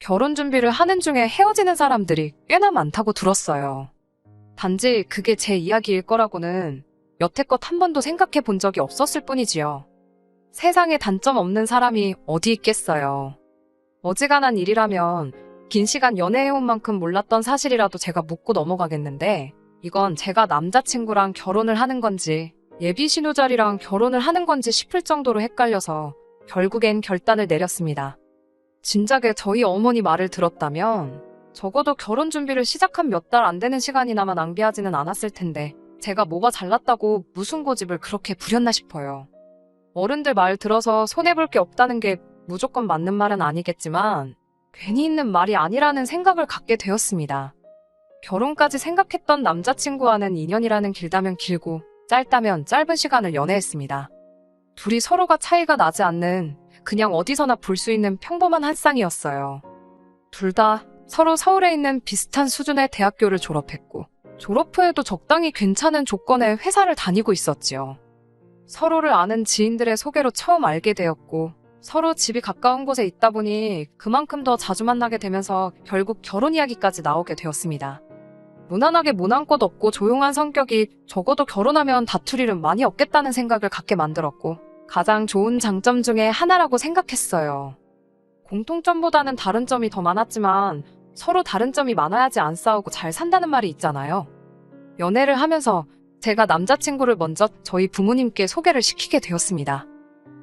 결혼 준비를 하는 중에 헤어지는 사람들이 꽤나 많다고 들었어요. 단지 그게 제 이야기일 거라고는 여태껏 한 번도 생각해 본 적이 없었을 뿐이지요. 세상에 단점 없는 사람이 어디 있겠어요. 어지간한 일이라면 긴 시간 연애해온 만큼 몰랐던 사실이라도 제가 묻고 넘어가겠는데, 이건 제가 남자친구랑 결혼을 하는 건지 예비 신우자리랑 결혼을 하는 건지 싶을 정도로 헷갈려서 결국엔 결단을 내렸습니다. 진작에 저희 어머니 말을 들었다면 적어도 결혼 준비를 시작한 몇 달 안 되는 시간이나마 낭비하지는 않았을 텐데, 제가 뭐가 잘났다고 무슨 고집을 그렇게 부렸나 싶어요. 어른들 말 들어서 손해볼 게 없다는 게 무조건 맞는 말은 아니겠지만 괜히 있는 말이 아니라는 생각을 갖게 되었습니다. 결혼까지 생각했던 남자친구와는 인연이라는 길다면 길고 짧다면 짧은 시간을 연애했습니다. 둘이 서로가 차이가 나지 않는 그냥 어디서나 볼 수 있는 평범한 한 쌍이었어요. 둘 다 서로 서울에 있는 비슷한 수준의 대학교를 졸업했고, 졸업 후에도 적당히 괜찮은 조건의 회사를 다니고 있었지요. 서로를 아는 지인들의 소개로 처음 알게 되었고, 서로 집이 가까운 곳에 있다 보니 그만큼 더 자주 만나게 되면서 결국 결혼 이야기까지 나오게 되었습니다. 무난하게 모난 것 없고 조용한 성격이 적어도 결혼하면 다툴 일은 많이 없겠다는 생각을 갖게 만들었고, 가장 좋은 장점 중에 하나라고 생각했어요. 공통점보다는 다른 점이 더 많았지만 서로 다른 점이 많아야지 안 싸우고 잘 산다는 말이 있잖아요. 연애를 하면서 제가 남자친구를 먼저 저희 부모님께 소개를 시키게 되었습니다.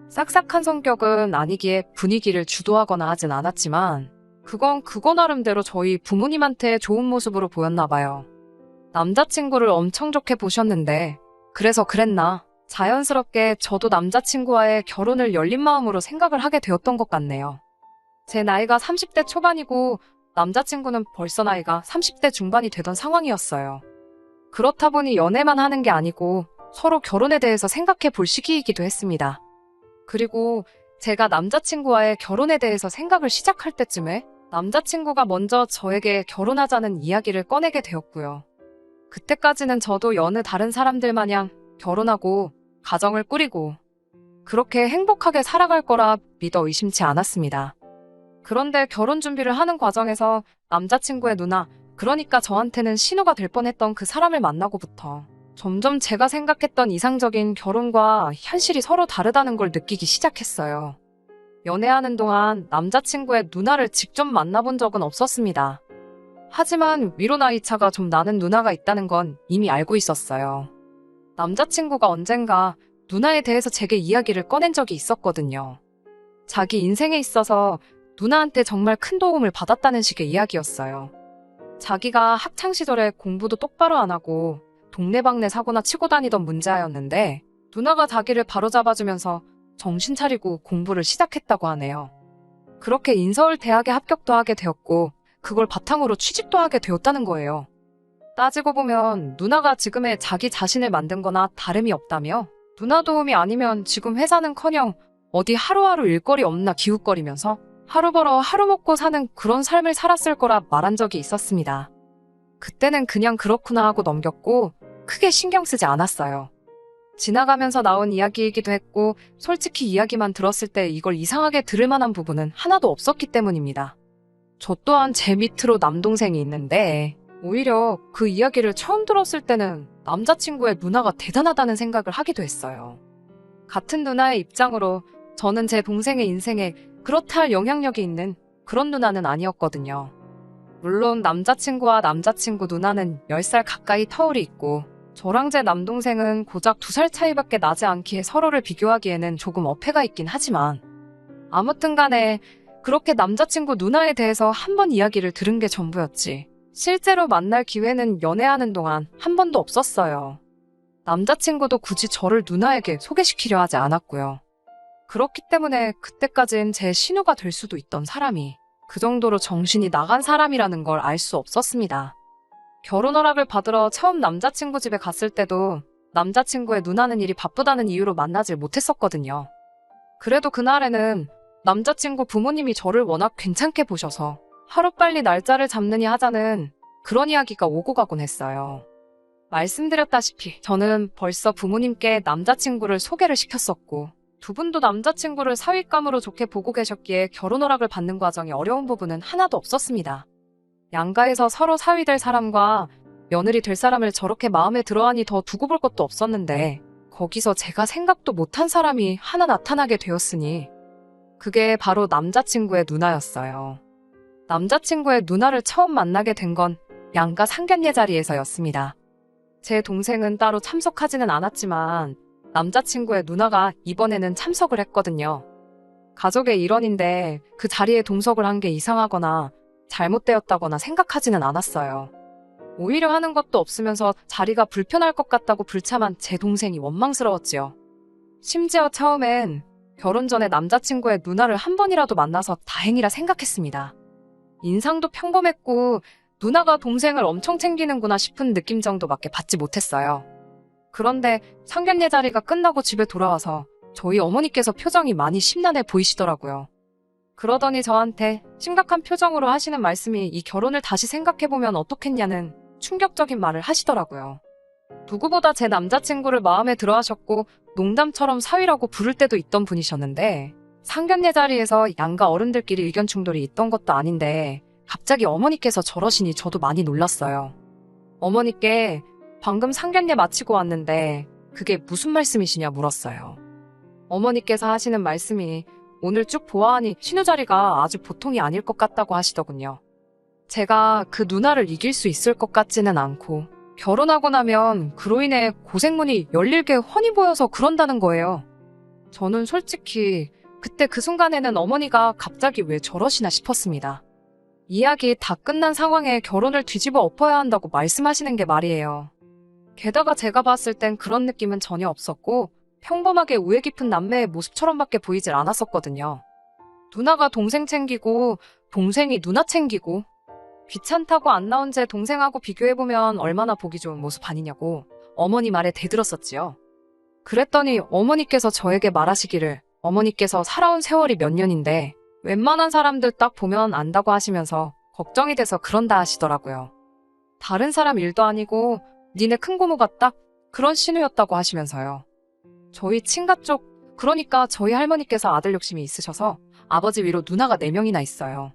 싹싹한 성격은 아니기에 분위기를 주도하거나 하진 않았지만 그건 그거 나름대로 저희 부모님한테 좋은 모습으로 보였나 봐요. 남자친구를 엄청 좋게 보셨는데 그래서 그랬나 자연스럽게 저도 남자친구와의 결혼을 열린 마음으로 생각을 하게 되었던 것 같네요. 제 나이가 30대 초반이고 남자친구는 벌써 나이가 30대 중반이 되던 상황이었어요. 그렇다 보니 연애만 하는 게 아니고 서로 결혼에 대해서 생각해 볼 시기이기도 했습니다. 그리고 제가 남자친구와의 결혼에 대해서 생각을 시작할 때쯤에 남자친구가 먼저 저에게 결혼하자는 이야기를 꺼내게 되었고요. 그때까지는 저도 여느 다른 사람들 마냥 결혼하고 가정을 꾸리고 그렇게 행복하게 살아갈 거라 믿어 의심치 않았습니다. 그런데 결혼 준비를 하는 과정에서 남자친구의 누나, 그러니까 저한테는 신우가 될 뻔했던 그 사람을 만나고부터 점점 제가 생각했던 이상적인 결혼과 현실이 서로 다르다는 걸 느끼기 시작했어요. 연애하는 동안 남자친구의 누나를 직접 만나본 적은 없었습니다. 하지만 위로 나이 차가 좀 나는 누나가 있다는 건 이미 알고 있었어요. 남자친구가 언젠가 누나에 대해서 제게 이야기를 꺼낸 적이 있었거든요. 자기 인생에 있어서 누나한테 정말 큰 도움을 받았다는 식의 이야기였어요. 자기가 학창시절에 공부도 똑바로 안 하고 동네방네 사고나 치고 다니던 문제아였는데 누나가 자기를 바로잡아주면서 정신 차리고 공부를 시작했다고 하네요. 그렇게 인서울 대학에 합격도 하게 되었고 그걸 바탕으로 취직도 하게 되었다는 거예요. 따지고 보면 누나가 지금의 자기 자신을 만든 거나 다름이 없다며 누나 도움이 아니면 지금 회사는커녕 어디 하루하루 일거리 없나 기웃거리면서 하루 벌어 하루 먹고 사는 그런 삶을 살았을 거라 말한 적이 있었습니다. 그때는 그냥 그렇구나 하고 넘겼고 크게 신경 쓰지 않았어요. 지나가면서 나온 이야기이기도 했고 솔직히 이야기만 들었을 때 이걸 이상하게 들을 만한 부분은 하나도 없었기 때문입니다. 저 또한 제 밑으로 남동생이 있는데 오히려 그 이야기를 처음 들었을 때는 남자친구의 누나가 대단하다는 생각을 하기도 했어요. 같은 누나의 입장으로 저는 제 동생의 인생에 그렇다 할 영향력이 있는 그런 누나는 아니었거든요. 물론 남자친구와 남자친구 누나는 10살 가까이 터울이 있고 저랑 제 남동생은 고작 2살 차이밖에 나지 않기에 서로를 비교하기에는 조금 어폐가 있긴 하지만 아무튼 간에 그렇게 남자친구 누나에 대해서 한 번 이야기를 들은 게 전부였지 실제로 만날 기회는 연애하는 동안 한 번도 없었어요. 남자친구도 굳이 저를 누나에게 소개시키려 하지 않았고요. 그렇기 때문에 그때까진 제 신우가 될 수도 있던 사람이 그 정도로 정신이 나간 사람이라는 걸 알 수 없었습니다. 결혼 허락을 받으러 처음 남자친구 집에 갔을 때도 남자친구의 누나는 일이 바쁘다는 이유로 만나질 못했었거든요. 그래도 그날에는 남자친구 부모님이 저를 워낙 괜찮게 보셔서 하루빨리 날짜를 잡느니 하자는 그런 이야기가 오고 가곤 했어요. 말씀드렸다시피 저는 벌써 부모님께 남자친구를 소개를 시켰었고 두 분도 남자친구를 사윗감으로 좋게 보고 계셨기에 결혼 허락을 받는 과정이 어려운 부분은 하나도 없었습니다. 양가에서 서로 사위 될 사람과 며느리 될 사람을 저렇게 마음에 들어하니 더 두고 볼 것도 없었는데 거기서 제가 생각도 못한 사람이 하나 나타나게 되었으니 그게 바로 남자친구의 누나였어요. 남자친구의 누나를 처음 만나게 된 건 양가 상견례 자리에서였습니다. 제 동생은 따로 참석하지는 않았지만 남자친구의 누나가 이번에는 참석을 했거든요. 가족의 일원인데 그 자리에 동석을 한 게 이상하거나 잘못되었다거나 생각하지는 않았어요. 오히려 하는 것도 없으면서 자리가 불편할 것 같다고 불참한 제 동생이 원망스러웠지요. 심지어 처음엔 결혼 전에 남자친구의 누나를 한 번이라도 만나서 다행이라 생각했습니다. 인상도 평범했고 누나가 동생을 엄청 챙기는구나 싶은 느낌 정도밖에 받지 못했어요. 그런데 상견례 자리가 끝나고 집에 돌아와서 저희 어머니께서 표정이 많이 심란해 보이시더라고요. 그러더니 저한테 심각한 표정으로 하시는 말씀이 이 결혼을 다시 생각해보면 어떻겠냐는 충격적인 말을 하시더라고요. 누구보다 제 남자친구를 마음에 들어하셨고 농담처럼 사위라고 부를 때도 있던 분이셨는데 상견례 자리에서 양가 어른들끼리 의견 충돌이 있던 것도 아닌데 갑자기 어머니께서 저러시니 저도 많이 놀랐어요. 어머니께 방금 상견례 마치고 왔는데 그게 무슨 말씀이시냐 물었어요. 어머니께서 하시는 말씀이 오늘 쭉 보아하니 신우자리가 아주 보통이 아닐 것 같다고 하시더군요. 제가 그 누나를 이길 수 있을 것 같지는 않고 결혼하고 나면 그로 인해 고생문이 열릴 게 훤히 보여서 그런다는 거예요. 저는 솔직히 그때 그 순간에는 어머니가 갑자기 왜 저러시나 싶었습니다. 이야기 다 끝난 상황에 결혼을 뒤집어 엎어야 한다고 말씀하시는 게 말이에요. 게다가 제가 봤을 땐 그런 느낌은 전혀 없었고 평범하게 우애 깊은 남매의 모습처럼밖에 보이질 않았었거든요. 누나가 동생 챙기고 동생이 누나 챙기고 귀찮다고 안 나온 제 동생하고 비교해보면 얼마나 보기 좋은 모습 아니냐고 어머니 말에 대들었었지요. 그랬더니 어머니께서 저에게 말하시기를 어머니께서 살아온 세월이 몇 년인데 웬만한 사람들 딱 보면 안다고 하시면서 걱정이 돼서 그런다 하시더라고요. 다른 사람 일도 아니고 니네 큰고모가 딱 그런 신우였다고 하시면서요. 저희 친가 쪽, 그러니까 저희 할머니께서 아들 욕심이 있으셔서 아버지 위로 누나가 4명이나 있어요.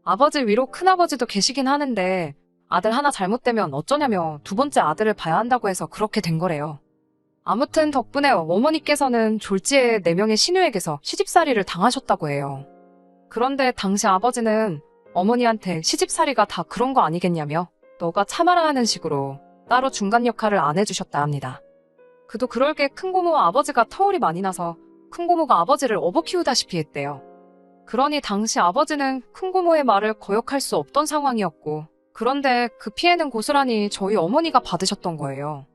아버지 위로 큰아버지도 계시긴 하는데 아들 하나 잘못되면 어쩌냐며 두 번째 아들을 봐야 한다고 해서 그렇게 된 거래요. 아무튼 덕분에 어머니께서는 졸지에 4명의 신우에게서 시집살이를 당하셨다고 해요. 그런데 당시 아버지는 어머니한테 시집살이가 다 그런 거 아니겠냐며 너가 참아라 하는 식으로 따로 중간 역할을 안 해주셨다 합니다. 그도 그럴 게 큰고모와 아버지가 터울이 많이 나서 큰고모가 아버지를 업어 키우다시피 했대요. 그러니 당시 아버지는 큰고모의 말을 거역할 수 없던 상황이었고 그런데 그 피해는 고스란히 저희 어머니가 받으셨던 거예요.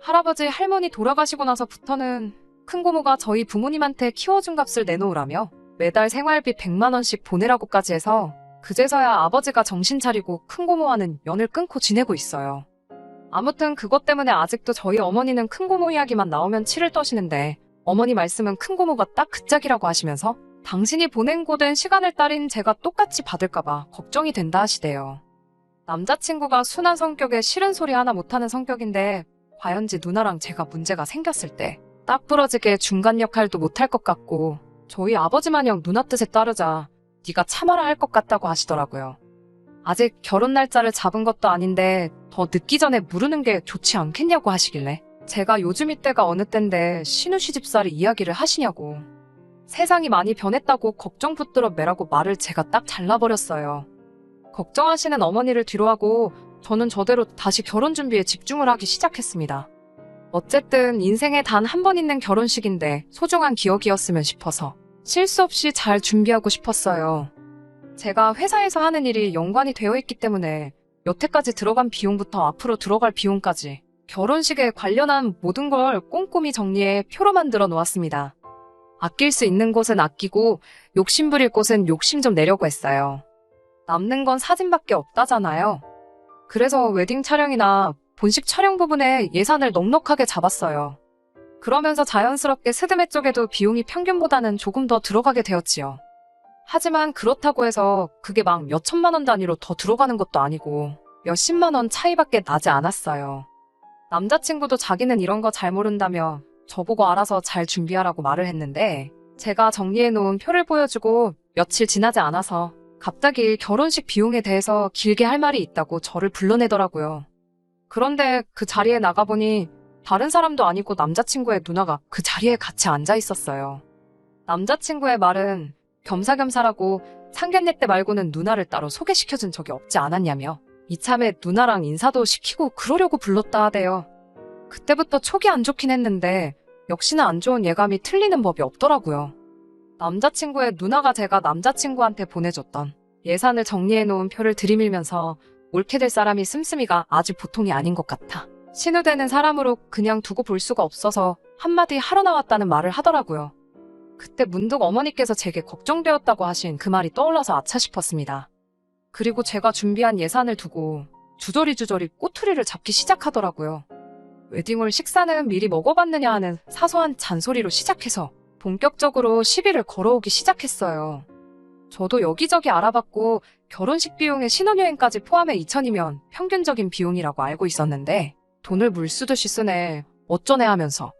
할아버지 할머니 돌아가시고 나서부터는 큰고모가 저희 부모님한테 키워준 값을 내놓으라며 매달 생활비 100만 원씩 보내라고까지 해서 그제서야 아버지가 정신 차리고 큰고모와는 연을 끊고 지내고 있어요. 아무튼 그것 때문에 아직도 저희 어머니는 큰고모 이야기만 나오면 치를 떠시는데 어머니 말씀은 큰고모가 딱 그 짝이라고 하시면서 당신이 보낸 고된 시간을 딸인 제가 똑같이 받을까봐 걱정이 된다 하시대요. 남자친구가 순한 성격에 싫은 소리 하나 못하는 성격인데 과연지 누나랑 제가 문제가 생겼을 때 딱 부러지게 중간 역할도 못할 것 같고 저희 아버지 마냥 누나 뜻에 따르자 네가 참아라 할 것 같다고 하시더라고요. 아직 결혼 날짜를 잡은 것도 아닌데 더 늦기 전에 무르는 게 좋지 않겠냐고 하시길래 제가 요즘 이때가 어느 때인데 신우 시집살이 이야기를 하시냐고 세상이 많이 변했다고 걱정 붙들어 매라고 말을 제가 딱 잘라버렸어요. 걱정하시는 어머니를 뒤로하고 저는 저대로 다시 결혼 준비에 집중을 하기 시작했습니다. 어쨌든 인생에 단 한 번 있는 결혼식인데 소중한 기억이었으면 싶어서 실수 없이 잘 준비하고 싶었어요. 제가 회사에서 하는 일이 연관이 되어 있기 때문에 여태까지 들어간 비용부터 앞으로 들어갈 비용까지 결혼식에 관련한 모든 걸 꼼꼼히 정리해 표로 만들어 놓았습니다. 아낄 수 있는 곳은 아끼고 욕심 부릴 곳은 욕심 좀 내려고 했어요. 남는 건 사진밖에 없다잖아요. 그래서 웨딩 촬영이나 본식 촬영 부분에 예산을 넉넉하게 잡았어요. 그러면서 자연스럽게 스드메 쪽에도 비용이 평균보다는 조금 더 들어가게 되었지요. 하지만 그렇다고 해서 그게 막 몇천만 원 단위로 더 들어가는 것도 아니고 몇십만 원 차이밖에 나지 않았어요. 남자친구도 자기는 이런 거 잘 모른다며 저보고 알아서 잘 준비하라고 말을 했는데 제가 정리해놓은 표를 보여주고 며칠 지나지 않아서 갑자기 결혼식 비용에 대해서 길게 할 말이 있다고 저를 불러내더라고요. 그런데 그 자리에 나가보니 다른 사람도 아니고 남자친구의 누나가 그 자리에 같이 앉아 있었어요. 남자친구의 말은 겸사겸사라고 상견례 때 말고는 누나를 따로 소개시켜준 적이 없지 않았냐며 이참에 누나랑 인사도 시키고 그러려고 불렀다 하대요. 그때부터 촉이 안 좋긴 했는데 역시나 안 좋은 예감이 틀리는 법이 없더라고요. 남자친구의 누나가 제가 남자친구한테 보내줬던 예산을 정리해놓은 표를 들이밀면서 옳게 될 사람이 씀씀이가 아주 보통이 아닌 것 같아. 신우되는 사람으로 그냥 두고 볼 수가 없어서 한마디 하러 나왔다는 말을 하더라고요. 그때 문득 어머니께서 제게 걱정되었다고 하신 그 말이 떠올라서 아차 싶었습니다. 그리고 제가 준비한 예산을 두고 주저리 꼬투리를 잡기 시작하더라고요. 웨딩홀 식사는 미리 먹어봤느냐 하는 사소한 잔소리로 시작해서 본격적으로 시비를 걸어오기 시작했어요. 저도 여기저기 알아봤고 결혼식 비용에 신혼여행까지 포함해 2천이면 평균적인 비용이라고 알고 있었는데 돈을 물쓰듯이 쓰네, 어쩌네 하면서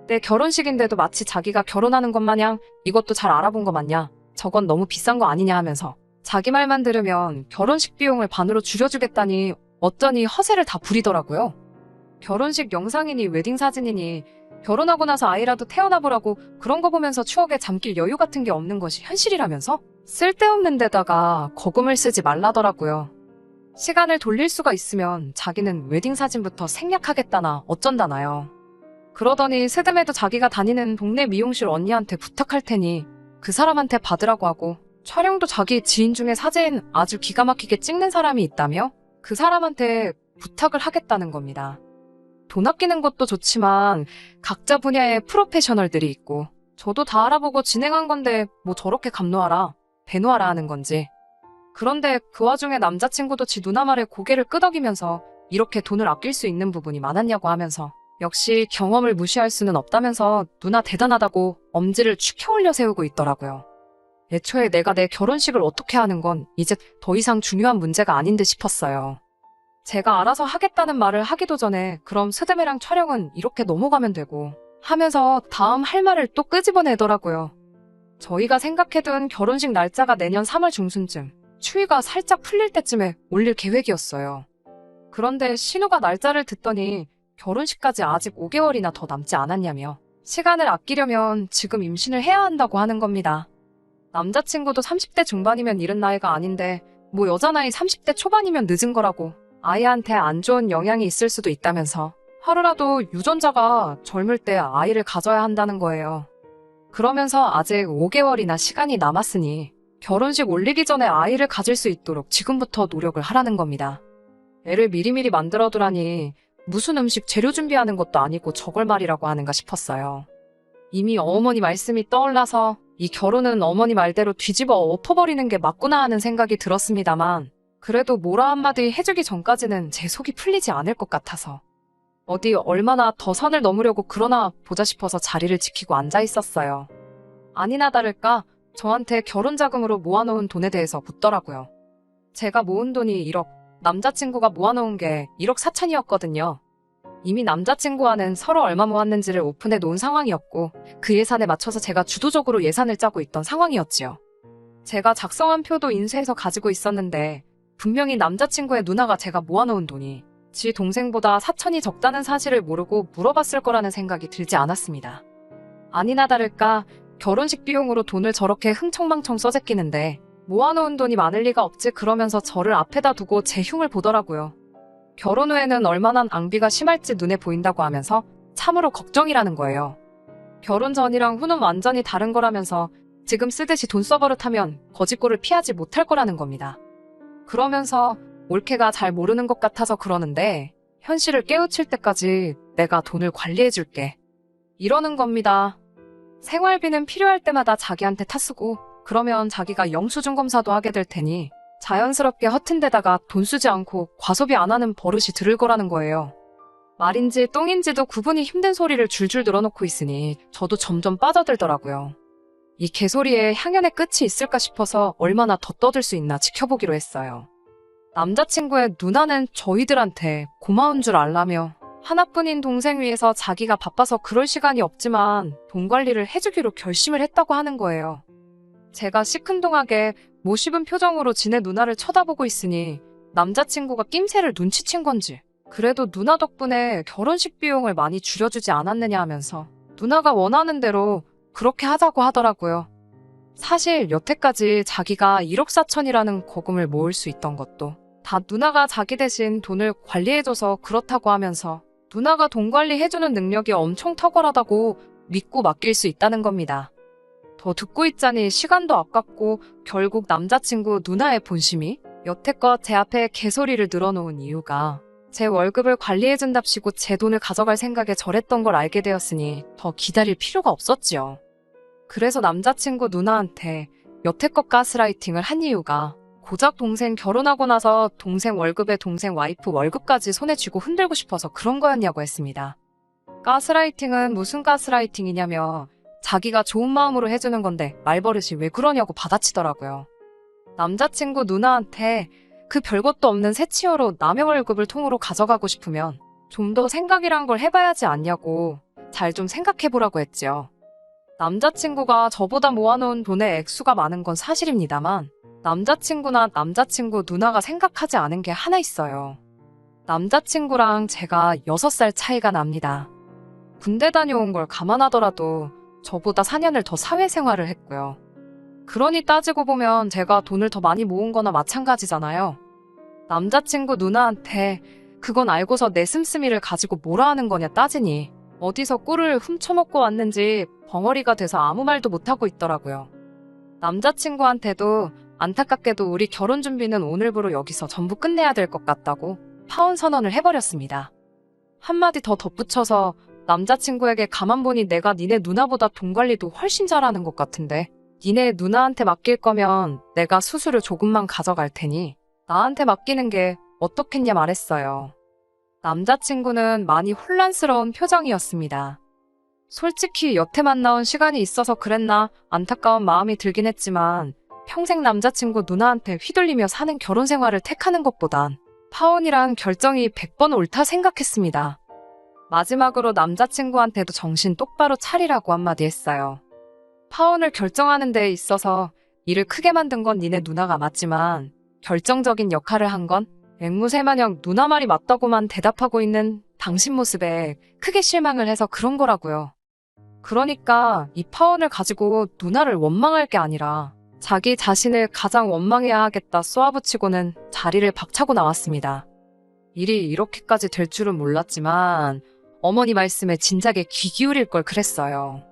내 결혼식인데도 마치 자기가 결혼하는 것 마냥 이것도 잘 알아본 거 맞냐, 저건 너무 비싼 거 아니냐 하면서 자기 말만 들으면 결혼식 비용을 반으로 줄여주겠다니 어쩌니 허세를 다 부리더라고요. 결혼식 영상이니 웨딩 사진이니 결혼하고 나서 아이라도 태어나보라고 그런 거 보면서 추억에 잠길 여유 같은 게 없는 것이 현실이라면서 쓸데없는 데다가 거금을 쓰지 말라더라고요. 시간을 돌릴 수가 있으면 자기는 웨딩 사진부터 생략하겠다나 어쩐다나요. 그러더니 스드메도 자기가 다니는 동네 미용실 언니한테 부탁할 테니 그 사람한테 받으라고 하고 촬영도 자기 지인 중에 사진 아주 기가 막히게 찍는 사람이 있다며 그 사람한테 부탁을 하겠다는 겁니다. 돈 아끼는 것도 좋지만 각자 분야의 프로페셔널들이 있고 저도 다 알아보고 진행한 건데 뭐 저렇게 감노하라, 배노하라 하는 건지. 그런데 그 와중에 남자친구도 지 누나 말에 고개를 끄덕이면서 이렇게 돈을 아낄 수 있는 부분이 많았냐고 하면서 역시 경험을 무시할 수는 없다면서 누나 대단하다고 엄지를 축혀 올려 세우고 있더라고요. 애초에 내가 내 결혼식을 어떻게 하는 건 이제 더 이상 중요한 문제가 아닌 듯 싶었어요. 제가 알아서 하겠다는 말을 하기도 전에 그럼 스드메랑 촬영은 이렇게 넘어가면 되고 하면서 다음 할 말을 또 끄집어내더라고요. 저희가 생각해둔 결혼식 날짜가 내년 3월 중순쯤 추위가 살짝 풀릴 때쯤에 올릴 계획이었어요. 그런데 신우가 날짜를 듣더니 결혼식까지 아직 5개월이나 더 남지 않았냐며 시간을 아끼려면 지금 임신을 해야 한다고 하는 겁니다. 남자친구도 30대 중반이면 이른 나이가 아닌데 뭐 여자 나이 30대 초반이면 늦은 거라고 아이한테 안 좋은 영향이 있을 수도 있다면서 하루라도 유전자가 젊을 때 아이를 가져야 한다는 거예요. 그러면서 아직 5개월이나 시간이 남았으니 결혼식 올리기 전에 아이를 가질 수 있도록 지금부터 노력을 하라는 겁니다. 애를 미리미리 만들어두라니 무슨 음식 재료 준비하는 것도 아니고 저걸 말이라고 하는가 싶었어요. 이미 어머니 말씀이 떠올라서 이 결혼은 어머니 말대로 뒤집어 엎어버리는 게 맞구나 하는 생각이 들었습니다만 그래도 뭐라 한마디 해주기 전까지는 제 속이 풀리지 않을 것 같아서 어디 얼마나 더 선을 넘으려고 그러나 보자 싶어서 자리를 지키고 앉아 있었어요. 아니나 다를까 저한테 결혼 자금으로 모아놓은 돈에 대해서 묻더라고요. 제가 모은 돈이 1억, 남자친구가 모아놓은 게 1억 4천이었거든요. 이미 남자친구와는 서로 얼마 모았는지를 오픈해 놓은 상황이었고 그 예산에 맞춰서 제가 주도적으로 예산을 짜고 있던 상황이었지요. 제가 작성한 표도 인쇄해서 가지고 있었는데 분명히 남자친구의 누나가 제가 모아놓은 돈이 지 동생보다 4천이 적다는 사실을 모르고 물어봤을 거라는 생각이 들지 않았습니다. 아니나 다를까 결혼식 비용으로 돈을 저렇게 흥청망청 써제끼는데 모아놓은 돈이 많을 리가 없지 그러면서 저를 앞에다 두고 제 흉을 보더라고요. 결혼 후에는 얼마나 낭비가 심할지 눈에 보인다고 하면서 참으로 걱정이라는 거예요. 결혼 전이랑 후는 완전히 다른 거라면서 지금 쓰듯이 돈 써버릇하면 거짓골을 피하지 못할 거라는 겁니다. 그러면서 올케가 잘 모르는 것 같아서 그러는데 현실을 깨우칠 때까지 내가 돈을 관리해줄게. 이러는 겁니다. 생활비는 필요할 때마다 자기한테 타쓰고 그러면 자기가 영수증 검사도 하게 될 테니 자연스럽게 허튼 데다가 돈 쓰지 않고 과소비 안 하는 버릇이 들을 거라는 거예요. 말인지 똥인지도 구분이 힘든 소리를 줄줄 늘어놓고 있으니 저도 점점 빠져들더라고요. 이 개소리에 향연의 끝이 있을까 싶어서 얼마나 더 떠들 수 있나 지켜보기로 했어요. 남자친구의 누나는 저희들한테 고마운 줄 알라며 하나뿐인 동생 위해서 자기가 바빠서 그럴 시간이 없지만 돈 관리를 해주기로 결심을 했다고 하는 거예요. 제가 시큰둥하게 모시분 표정으로 지네 누나를 쳐다보고 있으니 남자친구가 낌새를 눈치챈 건지 그래도 누나 덕분에 결혼식 비용을 많이 줄여주지 않았느냐 하면서 누나가 원하는 대로 그렇게 하자고 하더라고요. 사실 여태까지 자기가 1억 4천이라는 거금을 모을 수 있던 것도 다 누나가 자기 대신 돈을 관리해줘서 그렇다고 하면서 누나가 돈 관리해주는 능력이 엄청 탁월하다고 믿고 맡길 수 있다는 겁니다. 더 듣고 있자니 시간도 아깝고 결국 남자친구 누나의 본심이 여태껏 제 앞에 개소리를 늘어놓은 이유가 제 월급을 관리해준답시고 제 돈을 가져갈 생각에 저랬던 걸 알게 되었으니 더 기다릴 필요가 없었지요. 그래서 남자친구 누나한테 여태껏 가스라이팅을 한 이유가 고작 동생 결혼하고 나서 동생 월급에 동생 와이프 월급까지 손에 쥐고 흔들고 싶어서 그런 거였냐고 했습니다. 가스라이팅은 무슨 가스라이팅이냐며 자기가 좋은 마음으로 해주는 건데 말버릇이 왜 그러냐고 받아치더라고요. 남자친구 누나한테 그 별것도 없는 새치어로 남의 월급을 통으로 가져가고 싶으면 좀 더 생각이란 걸 해봐야지 않냐고 잘 좀 생각해보라고 했지요. 남자친구가 저보다 모아놓은 돈의 액수가 많은 건 사실입니다만 남자친구나 남자친구 누나가 생각하지 않은 게 하나 있어요. 남자친구랑 제가 6살 차이가 납니다. 군대 다녀온 걸 감안하더라도 저보다 4년을 더 사회생활을 했고요. 그러니 따지고 보면 제가 돈을 더 많이 모은 거나 마찬가지잖아요. 남자친구 누나한테 그건 알고서 내 씀씀이를 가지고 뭐라 하는 거냐 따지니 어디서 꿀을 훔쳐먹고 왔는지 벙어리가 돼서 아무 말도 못하고 있더라고요. 남자친구한테도 안타깝게도 우리 결혼 준비는 오늘부로 여기서 전부 끝내야 될 것 같다고 파혼 선언을 해버렸습니다. 한마디 더 덧붙여서 남자친구에게 가만 보니 내가 니네 누나보다 돈 관리도 훨씬 잘하는 것 같은데 니네 누나한테 맡길 거면 내가 수수료 조금만 가져갈 테니 나한테 맡기는 게 어떻겠냐 말했어요. 남자친구는 많이 혼란스러운 표정이었습니다. 솔직히 여태 만나온 시간이 있어서 그랬나 안타까운 마음이 들긴 했지만 평생 남자친구 누나한테 휘둘리며 사는 결혼 생활을 택하는 것보단 파혼이란 결정이 100번 옳다 생각했습니다. 마지막으로 남자친구한테도 정신 똑바로 차리라고 한마디 했어요. 파혼을 결정하는 데 있어서 일을 크게 만든 건 니네 누나가 맞지만 결정적인 역할을 한 건 앵무새마냥 누나 말이 맞다고만 대답하고 있는 당신 모습에 크게 실망을 해서 그런 거라고요. 그러니까 이 파혼을 가지고 누나를 원망할 게 아니라 자기 자신을 가장 원망해야 하겠다 쏘아붙이고는 자리를 박차고 나왔습니다. 일이 이렇게까지 될 줄은 몰랐지만 어머니 말씀에 진작에 귀 기울일 걸 그랬어요.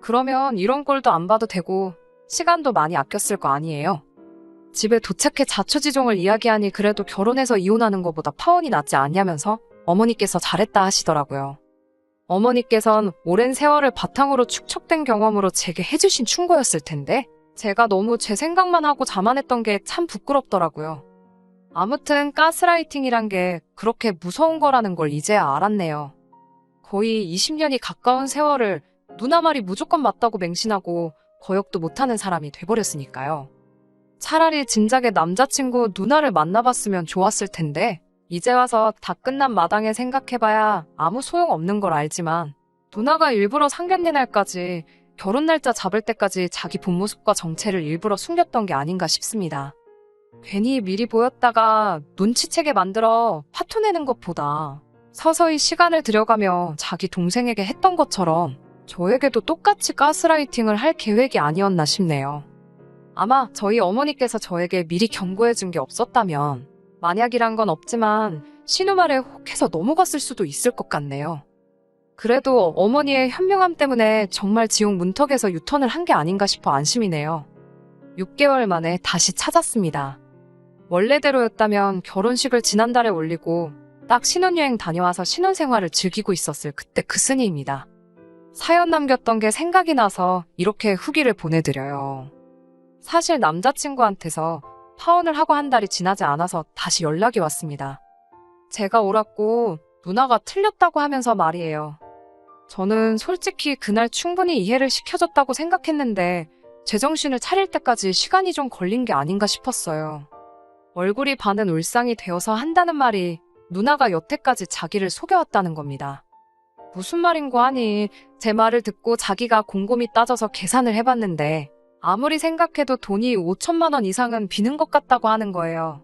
그러면 이런 꼴도 안 봐도 되고 시간도 많이 아꼈을 거 아니에요. 집에 도착해 자초지종을 이야기하니 그래도 결혼해서 이혼하는 것보다 파혼이 낫지 않냐면서 어머니께서 잘했다 하시더라고요. 어머니께선 오랜 세월을 바탕으로 축적된 경험으로 제게 해주신 충고였을 텐데 제가 너무 제 생각만 하고 자만했던 게 참 부끄럽더라고요. 아무튼 가스라이팅이란 게 그렇게 무서운 거라는 걸 이제야 알았네요. 거의 20년이 가까운 세월을 누나 말이 무조건 맞다고 맹신하고 거역도 못하는 사람이 돼버렸으니까요. 차라리 진작에 남자친구 누나를 만나봤으면 좋았을 텐데 이제 와서 다 끝난 마당에 생각해봐야 아무 소용없는 걸 알지만 누나가 일부러 상견례 날까지 결혼 날짜 잡을 때까지 자기 본 모습과 정체를 일부러 숨겼던 게 아닌가 싶습니다. 괜히 미리 보였다가 눈치채게 만들어 화투 내는 것보다 서서히 시간을 들여가며 자기 동생에게 했던 것처럼 저에게도 똑같이 가스라이팅을 할 계획이 아니었나 싶네요. 아마 저희 어머니께서 저에게 미리 경고해준 게 없었다면 만약이란 건 없지만 신우 말에 혹해서 넘어갔을 수도 있을 것 같네요. 그래도 어머니의 현명함 때문에 정말 지옥 문턱에서 유턴을 한 게 아닌가 싶어 안심이네요. 6개월 만에 다시 찾았습니다. 원래대로였다면 결혼식을 지난달에 올리고 딱 신혼여행 다녀와서 신혼생활을 즐기고 있었을 그때 그 스니입니다. 사연 남겼던 게 생각이 나서 이렇게 후기를 보내드려요. 사실 남자친구한테서 파혼을 하고 한 달이 지나지 않아서 다시 연락이 왔습니다. 제가 옳았고 누나가 틀렸다고 하면서 말이에요. 저는 솔직히 그날 충분히 이해를 시켜줬다고 생각했는데 제정신을 차릴 때까지 시간이 좀 걸린 게 아닌가 싶었어요. 얼굴이 반은 울상이 되어서 한다는 말이 누나가 여태까지 자기를 속여왔다는 겁니다. 무슨 말인고 하니 제 말을 듣고 자기가 곰곰이 따져서 계산을 해봤는데 아무리 생각해도 돈이 5천만 원 이상은 비는 것 같다고 하는 거예요.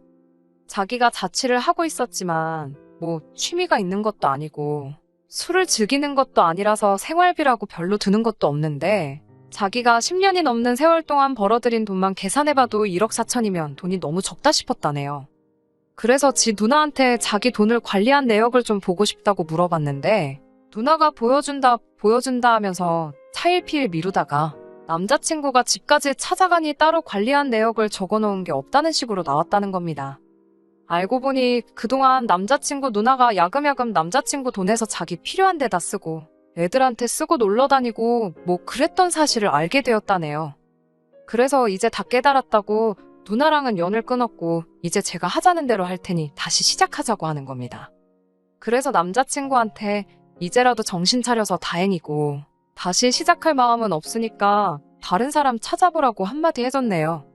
자기가 자취를 하고 있었지만 뭐 취미가 있는 것도 아니고 술을 즐기는 것도 아니라서 생활비라고 별로 드는 것도 없는데 자기가 10년이 넘는 세월 동안 벌어들인 돈만 계산해봐도 1억 4천이면 돈이 너무 적다 싶었다네요. 그래서 지 누나한테 자기 돈을 관리한 내역을 좀 보고 싶다고 물어봤는데 누나가 보여준다 하면서 차일피일 미루다가 남자친구가 집까지 찾아가니 따로 관리한 내역을 적어놓은 게 없다는 식으로 나왔다는 겁니다. 알고 보니 그동안 남자친구 누나가 야금야금 남자친구 돈에서 자기 필요한 데다 쓰고 애들한테 쓰고 놀러 다니고 뭐 그랬던 사실을 알게 되었다네요. 그래서 이제 다 깨달았다고 누나랑은 연을 끊었고 이제 제가 하자는 대로 할 테니 다시 시작하자고 하는 겁니다. 그래서 남자친구한테 이제라도 정신 차려서 다행이고 다시 시작할 마음은 없으니까 다른 사람 찾아보라고 한마디 해줬네요.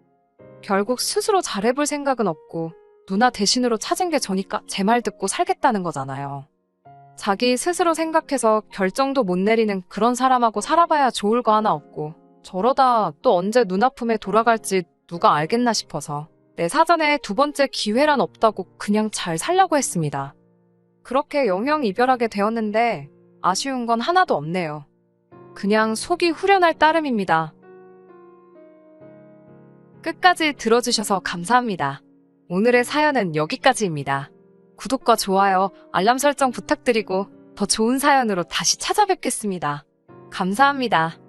결국 스스로 잘해볼 생각은 없고 누나 대신으로 찾은 게 저니까 제 말 듣고 살겠다는 거잖아요. 자기 스스로 생각해서 결정도 못 내리는 그런 사람하고 살아봐야 좋을 거 하나 없고 저러다 또 언제 누나 품에 돌아갈지 누가 알겠나 싶어서 내 사전에 두 번째 기회란 없다고 그냥 잘 살려고 했습니다. 그렇게 영영 이별하게 되었는데 아쉬운 건 하나도 없네요. 그냥 속이 후련할 따름입니다. 끝까지 들어주셔서 감사합니다. 오늘의 사연은 여기까지입니다. 구독과 좋아요, 알람 설정 부탁드리고 더 좋은 사연으로 다시 찾아뵙겠습니다. 감사합니다.